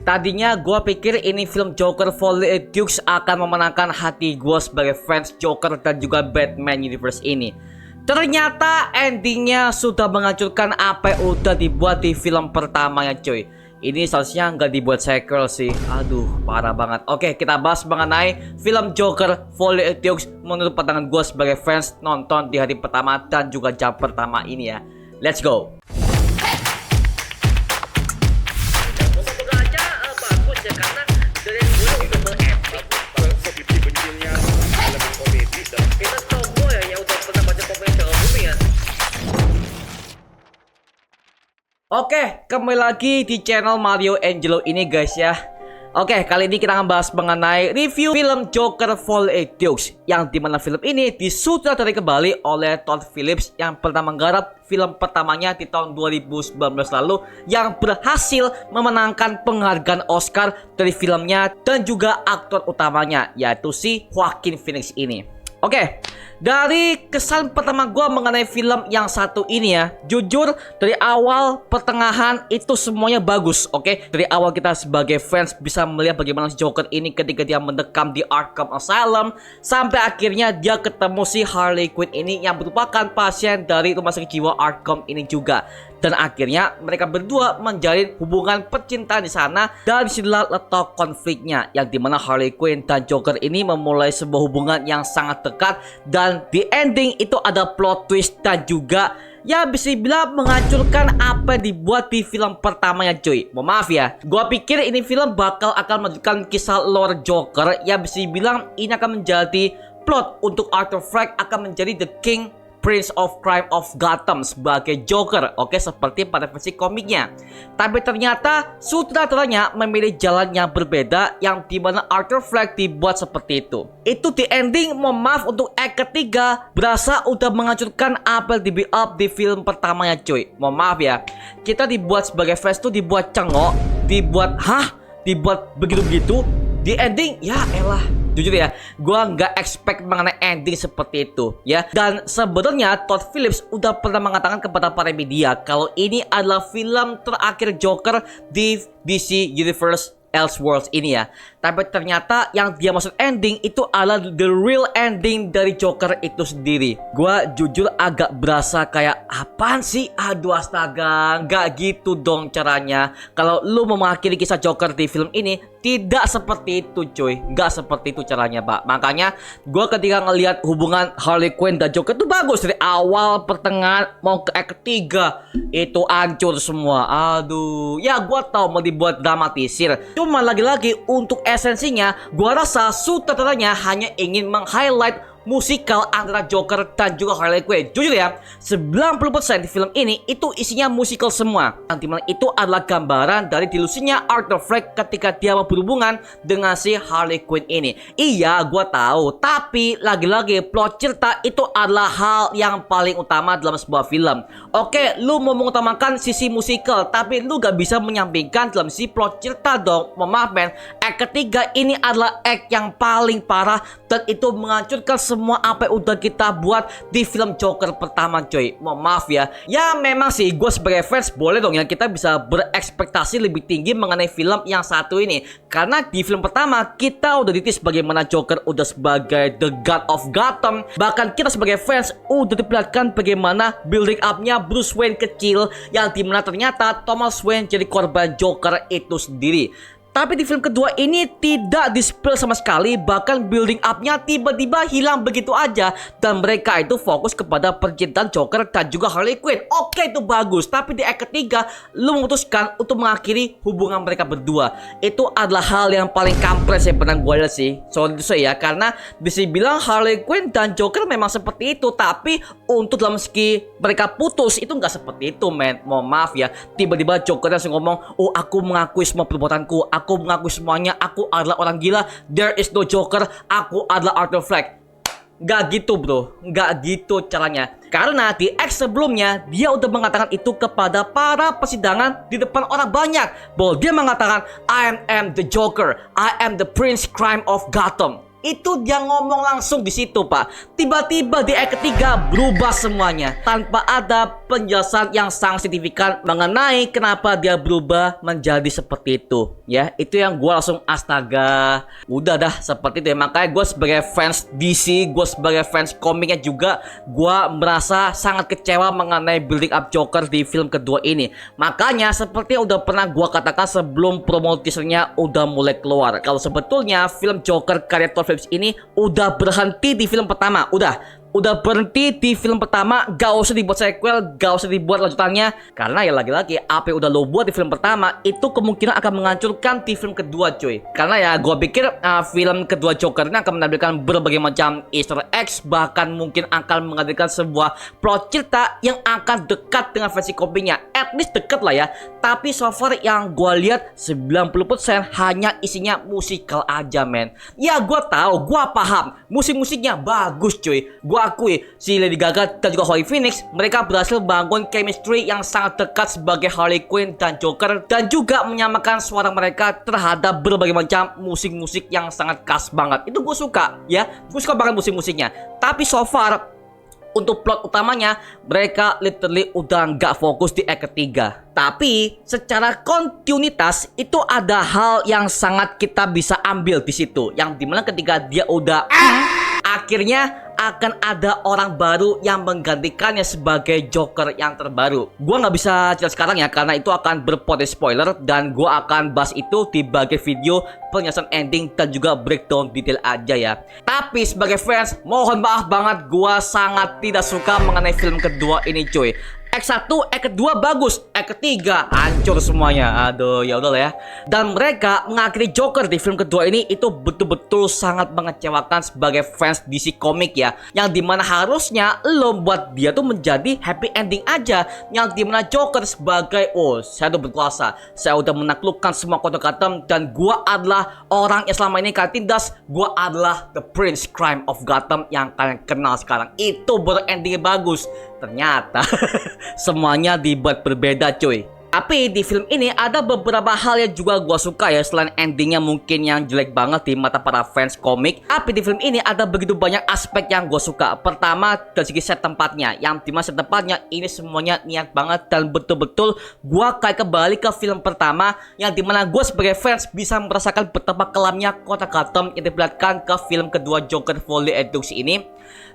Tadinya gue pikir ini film Joker Folie à Deux akan memenangkan hati gue sebagai fans Joker dan juga Batman Universe ini. Ternyata endingnya sudah menghancurkan apa yang udah dibuat di film pertamanya cuy. Ini seharusnya nggak dibuat sequel sih. Aduh, parah banget. Oke, kita bahas mengenai film Joker Folie à Deux menurut pandangan gue sebagai fans nonton di hari pertama dan juga jam pertama ini ya. Let's go. Oke, kembali lagi di channel Mario Angelo ini guys ya. Oke, kali ini kita akan bahas mengenai review film Joker Folie à Deux, yang dimana film ini disutradarai kembali oleh Todd Phillips yang pernah menggarap film pertamanya di tahun 2019 lalu, yang berhasil memenangkan penghargaan Oscar dari filmnya dan juga aktor utamanya, yaitu si Joaquin Phoenix ini. Oke, dari kesan pertama gue mengenai film yang satu ini ya, jujur dari awal pertengahan itu semuanya bagus. Oke, dari awal kita sebagai fans bisa melihat bagaimana si Joker ini ketika dia mendekam di Arkham Asylum, sampai akhirnya dia ketemu si Harley Quinn ini yang merupakan pasien dari rumah sakit jiwa Arkham ini juga. Dan akhirnya mereka berdua menjalin hubungan percintaan di sana, dan disinilah letak konfliknya, yang dimana Harley Quinn dan Joker ini memulai sebuah hubungan yang sangat dekat, dan di ending itu ada plot twist dan juga ya bisa dibilang menghancurkan apa yang dibuat di film pertamanya cuy. Mohon maaf ya, gua pikir ini film bakal akan melanjutkan kisah lore Joker, ya bisa dibilang ini akan menjadi plot untuk Arthur Fleck akan menjadi The King Prince of Crime of Gotham sebagai Joker, oke, seperti pada versi komiknya. Tapi ternyata sutradaranya memilih jalan yang berbeda, yang dimana Arthur Fleck dibuat seperti itu. Itu di ending, mohon maaf untuk act ketiga, berasa udah menghancurkan apa yang di-build up di film pertamanya cuy. Mohon maaf ya, kita dibuat sebagai fans tuh dibuat cengok, dibuat dibuat begitu-begitu. Di ending, ya elah, jujur ya, gua nggak expect mengenai ending seperti itu ya. Dan sebenarnya Todd Phillips udah pernah mengatakan kepada para media kalau ini adalah film terakhir Joker di DC Universe Elseworlds ini ya. Tapi ternyata yang dia maksud ending itu adalah the real ending dari Joker itu sendiri. Gua jujur agak berasa kayak apaan sih? Aduh astaga, nggak gitu dong caranya. Kalau lu mau mengakhiri kisah Joker di film ini, tidak seperti itu cuy. Nggak seperti itu caranya pak. Makanya gua ketika ngelihat hubungan Harley Quinn dan Joker itu bagus. Dari awal, pertengahan, mau ke act ketiga itu hancur semua. Aduh, ya gua tahu mau dibuat dramatisir. Cuma lagi-lagi untuk esensinya, gua rasa sutradaranya hanya ingin meng-highlight musikal antara Joker dan juga Harley Quinn. Jujur ya, 90% di film ini itu isinya musikal semua, yang dimana itu adalah gambaran dari delusinya Arthur Fleck ketika dia berhubungan dengan si Harley Quinn ini. Iya, gua tahu, tapi lagi-lagi plot cerita itu adalah hal yang paling utama dalam sebuah film. Oke, lu mau mengutamakan sisi musikal, tapi lu gak bisa menyampingkan dalam sisi plot cerita dong. Maaf men, act ketiga ini adalah act yang paling parah, dan itu menghancurkan semua apa yang udah kita buat di film Joker pertama coy. Mohon maaf ya. Ya memang sih gue sebagai fans boleh dong ya kita bisa berekspektasi lebih tinggi mengenai film yang satu ini. Karena di film pertama kita udah ditis bagaimana Joker udah sebagai the god of Gotham. Bahkan kita sebagai fans udah diperlihatkan bagaimana building up-nya Bruce Wayne kecil, yang dimana ternyata Thomas Wayne jadi korban Joker itu sendiri. Tapi di film kedua ini tidak di-spill sama sekali, bahkan building up-nya tiba-tiba hilang begitu aja, dan mereka itu fokus kepada percintaan Joker dan juga Harley Quinn. Oke, itu bagus, tapi di act ketiga lu memutuskan untuk mengakhiri hubungan mereka berdua. Itu adalah hal yang paling kampret yang pernah gue lihat sih. Soal itu saya, karena bisa bilang Harley Quinn dan Joker memang seperti itu, tapi untuk dalam segi mereka putus itu nggak seperti itu men. Mohon maaf ya, tiba-tiba Joker langsung ngomong, oh aku mengakui semua perbuatanku, aku mengaku semuanya, aku adalah orang gila, there is no Joker, aku adalah Arthur Fleck. Gak gitu bro, gak gitu caranya. Karena di X sebelumnya dia udah mengatakan itu kepada para persidangan di depan orang banyak, bahwa dia mengatakan I am the Joker, I am the Prince Crime of Gotham. Itu dia ngomong langsung di situ, Pak. Tiba-tiba di act ketiga berubah semuanya tanpa ada penjelasan yang sangat signifikan mengenai kenapa dia berubah menjadi seperti itu. Ya, itu yang gue langsung astaga. Udah dah seperti itu ya. Makanya gue sebagai fans DC, gue sebagai fans komiknya juga, gue merasa sangat kecewa mengenai building up Joker di film kedua ini. Makanya seperti yang udah pernah gue katakan sebelum promo teasernya udah mulai keluar, kalau sebetulnya film Joker karya Todd Phillips ini udah berhenti di film pertama. Udah berhenti di film pertama, gak usah dibuat sequel, gak usah dibuat lanjutannya. Karena ya lagi-lagi apa yang udah lo buat di film pertama itu kemungkinan akan menghancurkan di film kedua, cuy. Karena ya gue pikir film kedua Joker ini akan menampilkan berbagai macam Easter eggs, bahkan mungkin akan menghadirkan sebuah plot cerita yang akan dekat dengan versi komiknya. At least dekat lah ya. Tapi so far yang gue lihat 90% hanya isinya musikal aja, men. Ya gue tahu, gue paham musik-musiknya bagus, cuy. Gue akui si Lady Gaga dan juga Joaquin Phoenix, mereka berhasil bangun chemistry yang sangat dekat sebagai Harley Quinn dan Joker, dan juga menyamakan suara mereka terhadap berbagai macam musik-musik yang sangat khas banget. Itu gue suka ya, gue suka banget musik-musiknya. Tapi so far untuk plot utamanya mereka literally udah nggak fokus di act ketiga. Tapi secara kontinuitas itu ada hal yang sangat kita bisa ambil di situ, yang dimana ketika dia udah akhirnya akan ada orang baru yang menggantikannya sebagai Joker yang terbaru. Gua nggak bisa cerita sekarang ya, karena itu akan berpotensi spoiler, dan gua akan bahas itu di bagian video penjelasan ending dan juga breakdown detail aja ya. Tapi sebagai fans, mohon maaf banget, gua sangat tidak suka mengenai film kedua ini, cuy. Act 1, Act 2 bagus, Act 3 hancur semuanya. Aduh, ya udahlah ya. Dan mereka mengakhiri Joker di film kedua ini itu betul-betul sangat mengecewakan sebagai fans DC komik ya. Yang dimana harusnya lo buat dia tuh menjadi happy ending aja. Yang dimana Joker sebagai, oh saya udah berkuasa, saya udah menaklukkan semua kota Gotham, dan gua adalah orang yang selama ini kalian tindas. Gua adalah the Prince Crime of Gotham yang kalian kenal sekarang. Itu baru endingnya bagus. Ternyata semuanya dibuat berbeda, cuy. Tapi di film ini ada beberapa hal yang juga gue suka ya, selain endingnya mungkin yang jelek banget di mata para fans komik. Tapi di film ini ada begitu banyak aspek yang gue suka. Pertama dari segi set tempatnya, yang dimana set tempatnya ini semuanya niat banget dan betul-betul gue kayak kembali ke film pertama, yang dimana gue sebagai fans bisa merasakan betapa kelamnya kota Gotham yang diperlihatkan ke film kedua Joker Folie et Deux ini.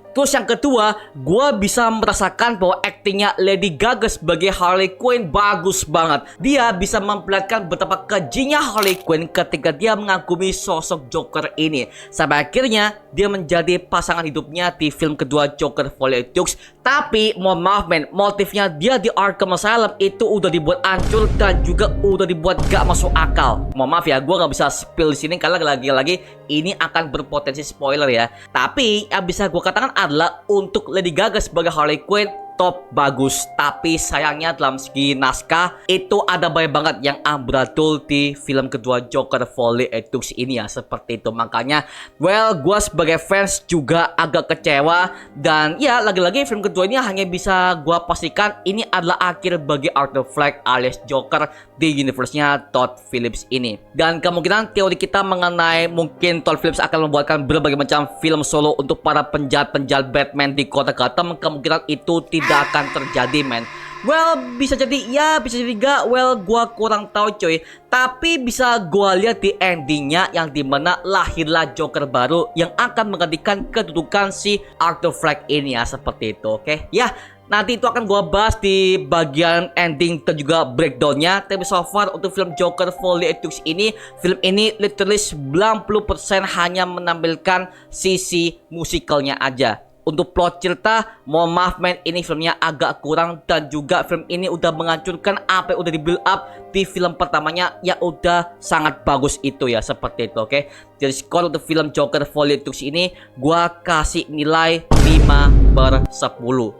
Terus yang kedua, gue bisa merasakan bahwa aktingnya Lady Gaga sebagai Harley Quinn bagus banget. Dia bisa memperlihatkan betapa kejinya Harley Quinn ketika dia mengagumi sosok Joker ini. Sampai akhirnya dia menjadi pasangan hidupnya di film kedua Joker Folie et Deux. Tapi mohon maaf men, motifnya dia di Arkham Asylum itu udah dibuat hancur dan juga udah dibuat gak masuk akal. Mohon maaf ya, gue gak bisa spill di sini karena lagi-lagi ini akan berpotensi spoiler ya. Tapi yang bisa gue katakan adalah untuk Lady Gaga sebagai Harley Quinn top bagus, tapi sayangnya dalam segi naskah itu ada banyak banget yang amburadul di film kedua Joker Folie et Deux ini ya, seperti itu. Makanya well, gue sebagai fans juga agak kecewa, dan ya lagi-lagi film kedua ini hanya bisa gue pastikan ini adalah akhir bagi Arthur Fleck alias Joker di universe-nya Todd Phillips ini. Dan kemungkinan teori kita mengenai mungkin Todd Phillips akan membuatkan berbagai macam film solo untuk para penjahat-penjahat Batman di kota Gotham, kemungkinan itu tidak akan terjadi, men. Well, bisa jadi ya, bisa jadi gak. Well, gua kurang tahu, coy. Tapi bisa gua lihat di endingnya, yang dimana lahirlah Joker baru yang akan menggantikan kedudukan si Arthur Fleck ini ya, seperti itu. Oke, ya. Nanti itu akan gua bahas di bagian ending dan juga breakdownnya. Tapi so far untuk film Joker Folie et Deux ini, film ini literally 90% hanya menampilkan sisi musikalnya aja. Untuk plot cerita, mohon maaf men, ini filmnya agak kurang, dan juga film ini udah menghancurkan apa yang udah di build up di film pertamanya yang udah sangat bagus itu ya, seperti itu. Oke, jadi skor untuk film Joker Folie et Deux ini gua kasih nilai 5/10.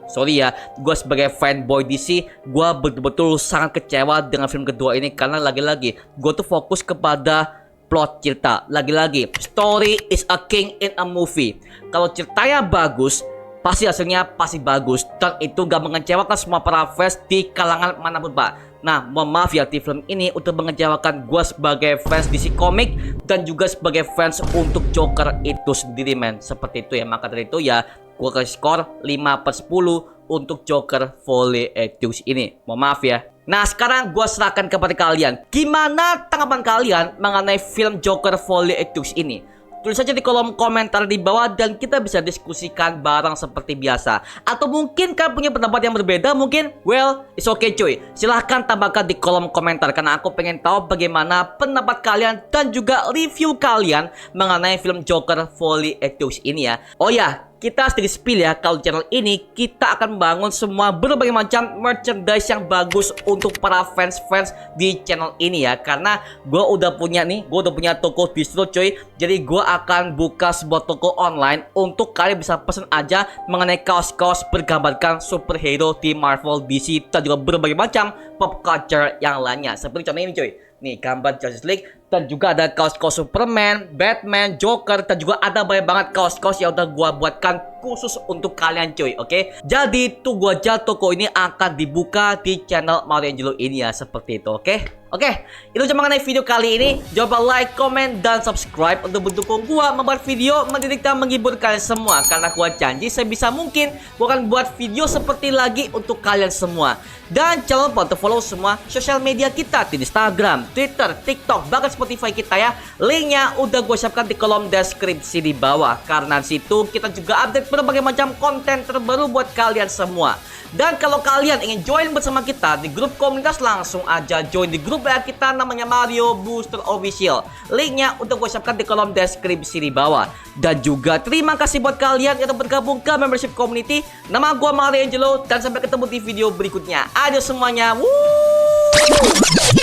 Sorry ya, gua sebagai fanboy DC, gua betul-betul sangat kecewa dengan film kedua ini, karena lagi-lagi gua tuh fokus kepada plot cerita. Lagi-lagi, story is a king in a movie. Kalau ceritanya bagus, pasti hasilnya pasti bagus. Dan itu gak mengecewakan semua para fans di kalangan manapun, Pak. Nah, mohon maaf ya, di film ini untuk mengecewakan gue sebagai fans DC Comics dan juga sebagai fans untuk Joker itu sendiri, men. Seperti itu ya, maka dari itu ya gue kasih skor 5/10 untuk Joker Folie à Deux ini. Mohon maaf ya. Nah, sekarang gue serahkan kepada kalian. Gimana tanggapan kalian mengenai film Joker Folie à Deux ini? Tulis saja di kolom komentar di bawah dan kita bisa diskusikan bareng seperti biasa. Atau mungkin kalian punya pendapat yang berbeda, mungkin, well, it's okay cuy. Silahkan tambahkan di kolom komentar karena aku pengen tahu bagaimana pendapat kalian dan juga review kalian mengenai film Joker Folie à Deux ini ya. Oh ya, kita sedikit spill ya, kalau channel ini kita akan membangun semua berbagai macam merchandise yang bagus untuk para fans-fans di channel ini ya. Karena gue udah punya toko distro cuy. Jadi gue akan buka sebuah toko online untuk kalian bisa pesen aja mengenai kaos-kaos bergambarkan superhero di Marvel, DC dan juga berbagai macam pop culture yang lainnya. Seperti contoh ini cuy. Nih gambar Justice League dan juga ada kaos-kaos Superman, Batman, Joker dan juga ada banyak banget kaos-kaos yang udah gua buatkan khusus untuk kalian cuy, oke? Jadi tunggu aja toko ini akan dibuka di channel Mario Angelo ini ya, seperti itu, oke? Oke, itu cuma mengenai video kali ini. Jangan lupa like, comment, dan subscribe untuk mendukung gua membuat video mendidik dan menghibur kalian semua. Karena gua janji sebisa mungkin gua akan buat video seperti lagi untuk kalian semua. Dan jangan lupa untuk follow semua sosial media kita di Instagram, Twitter, TikTok, bahkan Spotify kita ya. Linknya udah gue siapkan di kolom deskripsi di bawah. Karena di situ kita juga update berbagai macam konten terbaru buat kalian semua. Dan kalau kalian ingin join bersama kita di grup komunitas, langsung aja join di grup WA kita namanya Mario Booster Official. Linknya udah gue siapkan di kolom deskripsi di bawah. Dan juga terima kasih buat kalian yang udah bergabung ke membership community. Nama gue Mario Angelo dan sampai ketemu di video berikutnya. Adios semuanya. Woo!